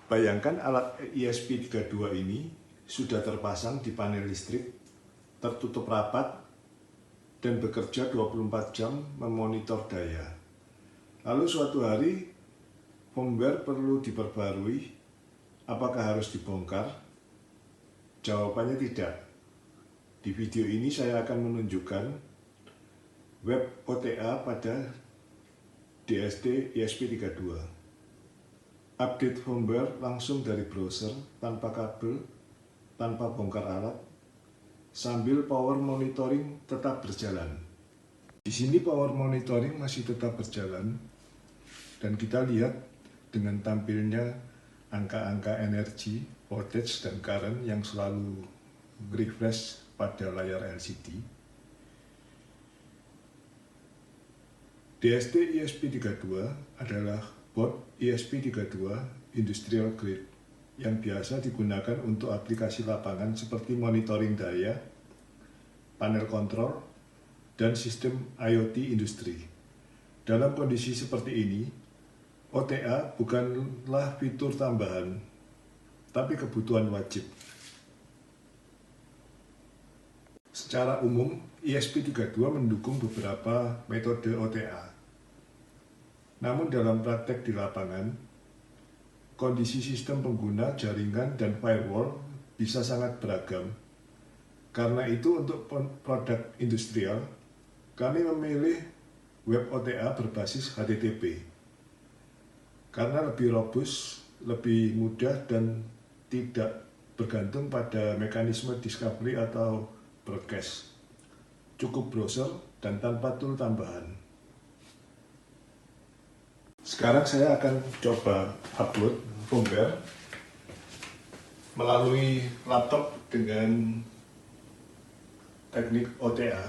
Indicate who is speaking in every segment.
Speaker 1: Bayangkan alat ESP32 ini sudah terpasang di panel listrik, tertutup rapat, dan bekerja 24 jam memonitor daya. Lalu suatu hari, firmware perlu diperbarui. Apakah harus dibongkar? Jawabannya tidak. Di video ini saya akan menunjukkan web OTA pada DSD ESP32. Update firmware langsung dari browser, tanpa kabel, tanpa bongkar alat, sambil power monitoring tetap berjalan. Di sini power monitoring masih tetap berjalan, dan kita lihat dengan tampilnya angka-angka energi, voltage, dan current yang selalu refresh pada layar LCD. DSD ESP32 adalah board ESP32 industrial grade yang biasa digunakan untuk aplikasi lapangan seperti monitoring daya, panel kontrol, dan sistem IoT industri. Dalam kondisi seperti ini, OTA bukanlah fitur tambahan, tapi kebutuhan wajib. Secara umum, ESP32 mendukung beberapa metode OTA. Namun dalam praktek di lapangan, kondisi sistem pengguna, jaringan, dan firewall bisa sangat beragam. Karena itu untuk produk industrial, kami memilih web OTA berbasis HTTP. Karena lebih robust, lebih mudah, dan tidak bergantung pada mekanisme discovery atau broadcast. Cukup browser dan tanpa tool tambahan. Sekarang saya akan coba upload firmware melalui laptop dengan teknik OTA.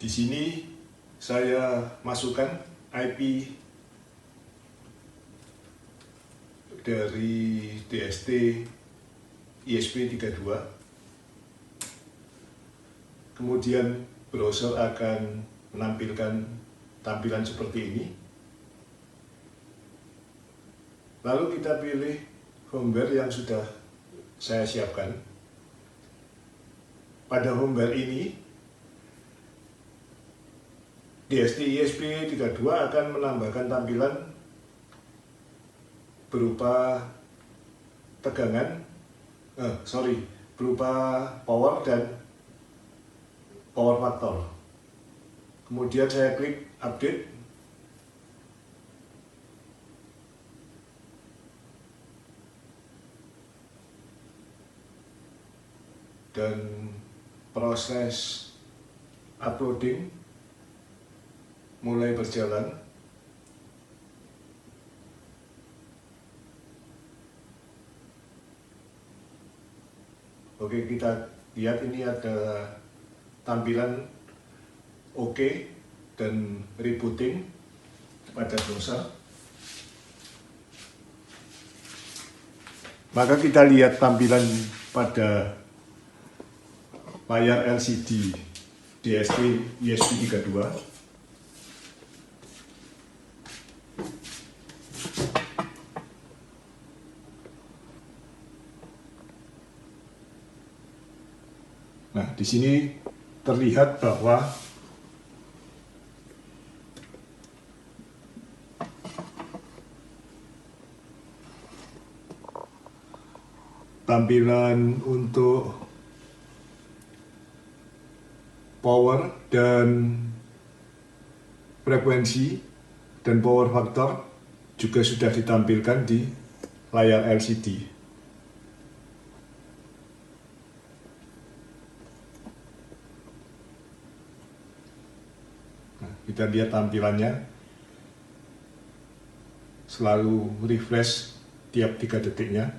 Speaker 1: Di sini saya masukkan IP dari DSD ESP32. Kemudian browser akan menampilkan tampilan seperti ini. Lalu kita pilih firmware yang sudah saya siapkan. Pada firmware ini, DSD ESP32 akan menambahkan tampilan berupa berupa power dan power factor. Kemudian saya klik update. Dan proses uploading mulai berjalan. Oke, kita lihat ini ada tampilan OK dan rebooting pada browser. Maka kita lihat tampilan pada layar LCD DSD ESP32. Nah, di sini terlihat bahwa tampilan untuk power dan frekuensi dan power factor juga sudah ditampilkan di layar LCD. Kita lihat tampilannya selalu refresh tiap 3 detiknya.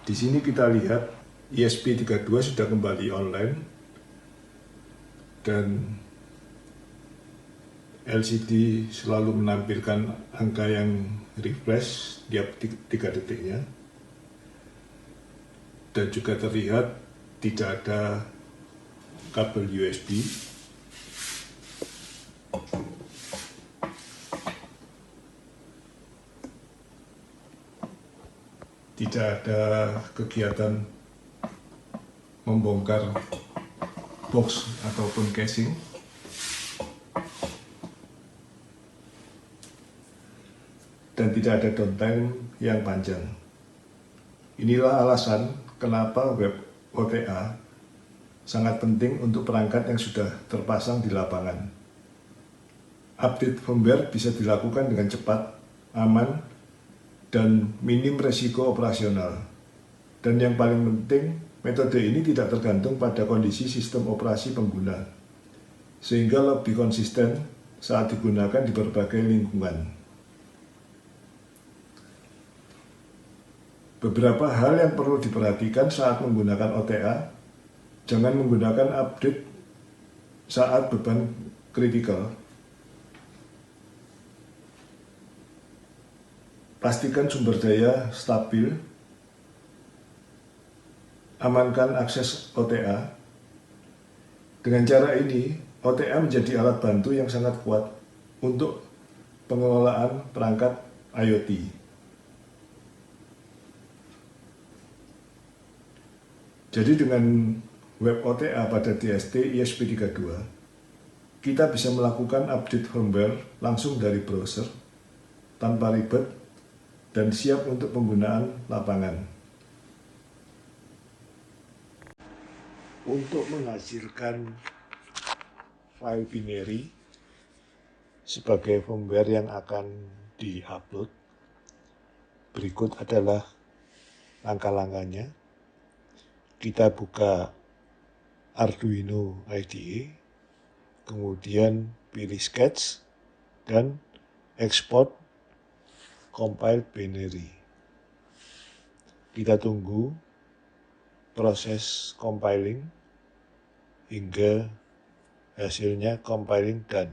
Speaker 1: Di sini kita lihat ESP32 sudah kembali online dan LCD selalu menampilkan angka yang refresh tiap 3 detiknya, dan juga terlihat tidak ada kabel USB. Tidak ada kegiatan membongkar box ataupun casing. Dan tidak ada downtime yang panjang. Inilah alasan kenapa web OTA sangat penting untuk perangkat yang sudah terpasang di lapangan. Update firmware bisa dilakukan dengan cepat, aman, dan minim resiko operasional. Dan yang paling penting, metode ini tidak tergantung pada kondisi sistem operasi pengguna, sehingga lebih konsisten saat digunakan di berbagai lingkungan. Beberapa hal yang perlu diperhatikan saat menggunakan OTA: jangan menggunakan update saat beban kritikal. Pastikan sumber daya stabil. Amankan akses OTA. Dengan cara ini, OTA menjadi alat bantu yang sangat kuat untuk pengelolaan perangkat IoT. Jadi dengan web OTA pada DST ESP32, kita bisa melakukan update firmware langsung dari browser, tanpa ribet, dan siap untuk penggunaan lapangan. Untuk menghasilkan file binary sebagai firmware yang akan di-upload, berikut adalah langkah-langkahnya. Kita buka Arduino IDE, kemudian pilih sketch, dan export compile binary. Kita tunggu proses compiling hingga hasilnya compiling done.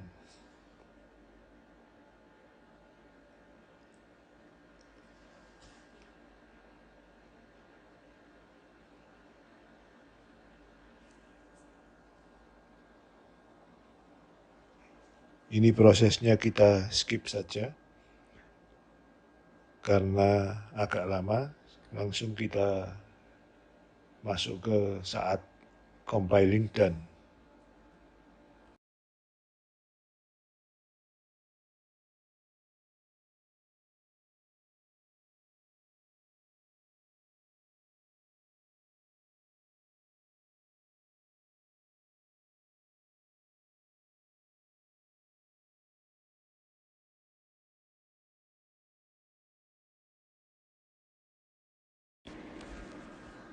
Speaker 1: Ini prosesnya kita skip saja karena agak lama. Langsung kita masuk ke saat compiling done.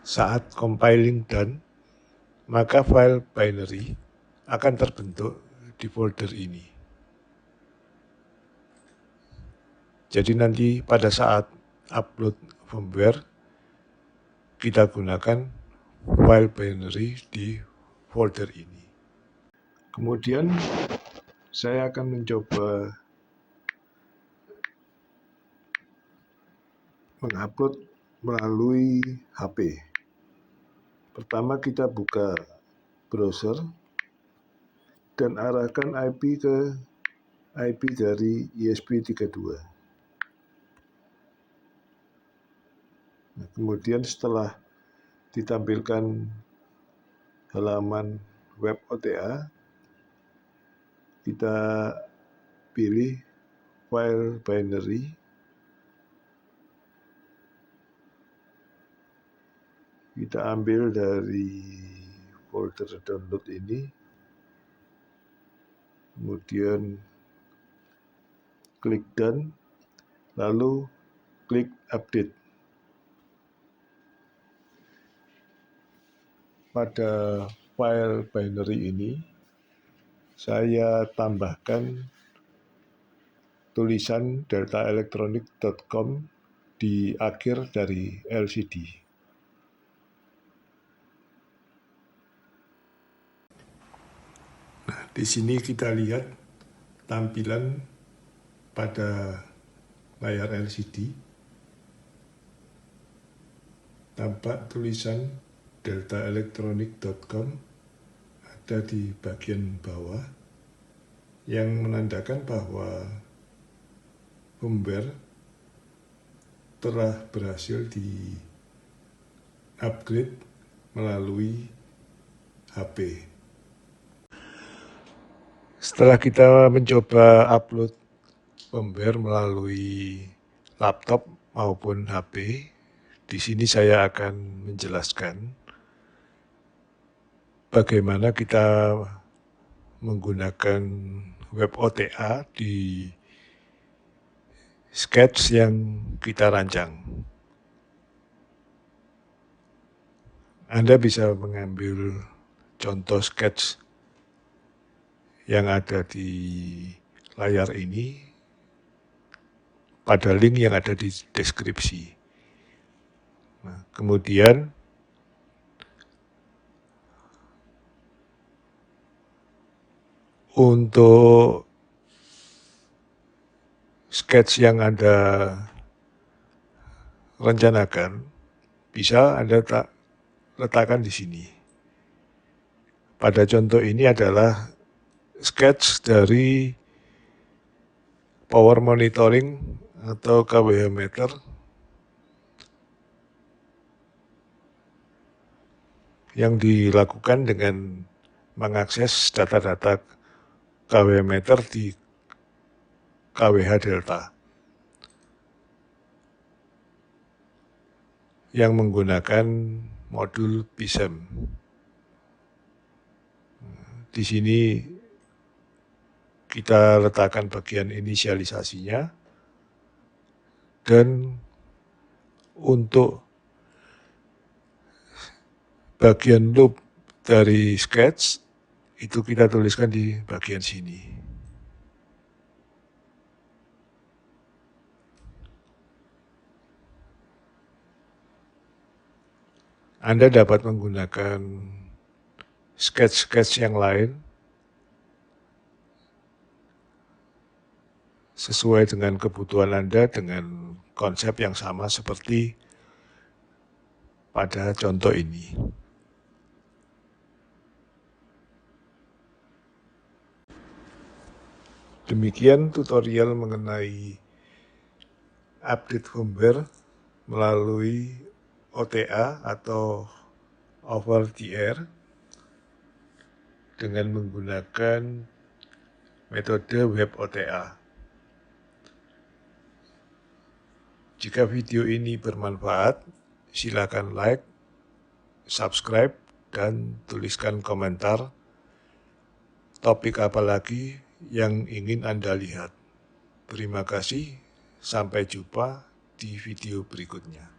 Speaker 1: Saat compiling done, maka file binary akan terbentuk di folder ini. Jadi nanti pada saat upload firmware, kita gunakan file binary di folder ini. Kemudian saya akan mencoba mengupload melalui HP. Pertama kita buka browser dan arahkan IP ke IP dari ESP32. Nah, kemudian setelah ditampilkan halaman web OTA, kita pilih file binary. Kita ambil dari folder download ini, kemudian klik done, lalu klik update. Pada file binary ini, saya tambahkan tulisan deltaelectronic.com di akhir dari LCD. Nah, di sini kita lihat tampilan pada layar LCD. Tampak tulisan deltaelectronic.com ada di bagian bawah yang menandakan bahwa firmware telah berhasil di-upgrade melalui HP. Setelah kita mencoba upload firmware melalui laptop maupun HP, di sini saya akan menjelaskan bagaimana kita menggunakan web OTA di sketch yang kita rancang. Anda bisa mengambil contoh sketch yang ada di layar ini pada link yang ada di deskripsi. Nah, kemudian untuk sketch yang Anda rencanakan, bisa Anda letakkan di sini. Pada contoh ini adalah sketch dari power monitoring atau KWH meter yang dilakukan dengan mengakses data-data KWH meter di KWH Delta yang menggunakan modul PSEM. Di sini kita letakkan bagian inisialisasinya, dan untuk bagian loop dari sketch itu kita tuliskan di bagian sini. Anda dapat menggunakan sketch-sketch yang lain sesuai dengan kebutuhan Anda dengan konsep yang sama seperti pada contoh ini. Demikian tutorial mengenai update firmware melalui OTA atau over the air dengan menggunakan metode web OTA. Jika video ini bermanfaat, silakan like, subscribe, dan tuliskan komentar topik apa lagi yang ingin Anda lihat. Terima kasih, sampai jumpa di video berikutnya.